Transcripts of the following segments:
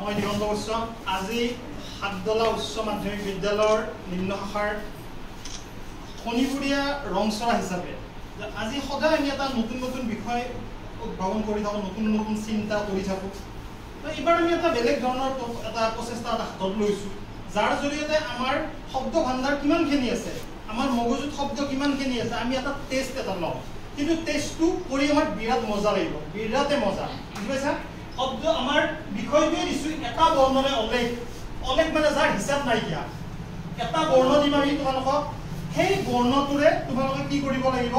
মই দিগন্ত গোস্বামী আজি হাটদলা উচ্চ মাধ্যমিক বিদ্যালয়ৰ নিম্ন শাখাৰ শনিপুৰীয়া ৰংচৰা হিচাপে আজি সদায় আমি এটা নতুন নতুন বিষয় উদ্ভাৱন কৰি থাকোঁ, নতুন নতুন চিন্তা কৰি থাকোঁ। এইবাৰ আমি এটা বেলেগ ধৰণৰ এটা প্ৰচেষ্টা হাতত লৈছোঁ, যাৰ জৰিয়তে আমাৰ শব্দ ভাণ্ডাৰ কিমানখিনি আছে, আমাৰ মগজুত শব্দ কিমানখিনি আছে, আমি এটা টেষ্ট এটা লওঁ। কিন্তু টেষ্টটো কৰি আমাৰ বিৰাট মজা লাগিব, বিৰাটে মজা, বুজি পাইছা? শব্দ আমাৰ বিষয়টোৱে দিছোঁ এটা বৰ্ণৰে অলেখ, অলেখ মানে যাৰ হিচাপ নাইকিয়া। এটা বৰ্ণ দিম আমি তোমালোকক, সেই বৰ্ণটোৰে তোমালোকে কি কৰিব লাগিব,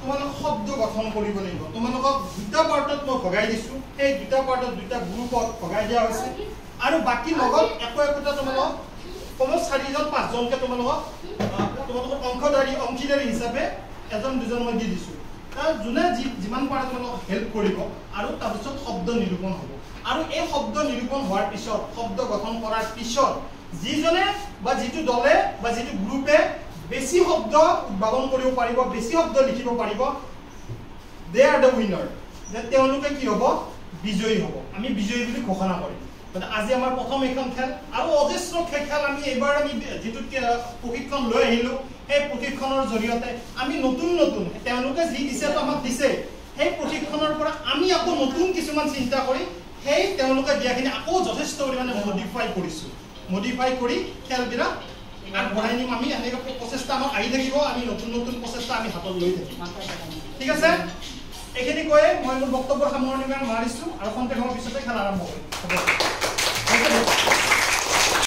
তোমালোক শব্দ গঠন কৰিব লাগিব। তোমালোকক দুটা পাৰ্টত মই ভগাই দিছোঁ, সেই দুটা পাৰ্টত দুটা গ্ৰুপত ভগাই দিয়া হৈছে, আৰু বাকী লগত একোটা তোমালোক কমেও 4-5জনকে তোমালোকক অংশীদাৰী হিচাপে এজন দুজন মই দি দিছোঁ। তাৰ যোনে যিমান পাৰে তোমালোকক হেল্প কৰিব, আৰু তাৰপিছত শব্দ নিৰূপণ হ'ব। আৰু এই শব্দ নিৰূপণ হোৱাৰ পিছত, শব্দ গঠন কৰাৰ পিছত যিজনে বা যিটো দলে বা যিটো গ্ৰুপে বেছি শব্দ উদ্ভাৱন কৰিব পাৰিব, বেছি শব্দ লিখিব পাৰিব, দে আৰ দ্য উইনাৰ, যে তেওঁলোকে কি হ'ব, বিজয়ী হ'ব। আমি বিজয়ী বুলি ঘোষণা কৰিম। আজি আমাৰ প্ৰথম এইখন খেল, আৰু অজস্ৰ খেল আমি এইবাৰ আমি যিটো প্ৰশিক্ষণ লৈ আহিলোঁ, সেই প্ৰশিক্ষণৰ জৰিয়তে আমি নতুন নতুন তেওঁলোকে যি দিছেতো আমাক দিছে, সেই প্ৰশিক্ষণৰ পৰা আমি আকৌ নতুন কিছুমান চিন্তা কৰি সেই তেওঁলোকে দিয়াখিনি আকৌ যথেষ্ট পৰিমাণে মডিফাই কৰিছোঁ। মডিফাই কৰি খেলবিলাক আগবঢ়াই নিম। আমি এনেকৈ প্ৰচেষ্টা আমাক আহি থাকিব, আমি নতুন নতুন প্ৰচেষ্টা আমি হাতত লৈ থাকিম। ঠিক আছে, এইখিনি কৈয়ে মই মোৰ বক্তব্য সামৰণি মাৰিছোঁ, আৰু খন্তেক সময়ৰ পিছতে খেল আৰম্ভ কৰিম। হ'ব।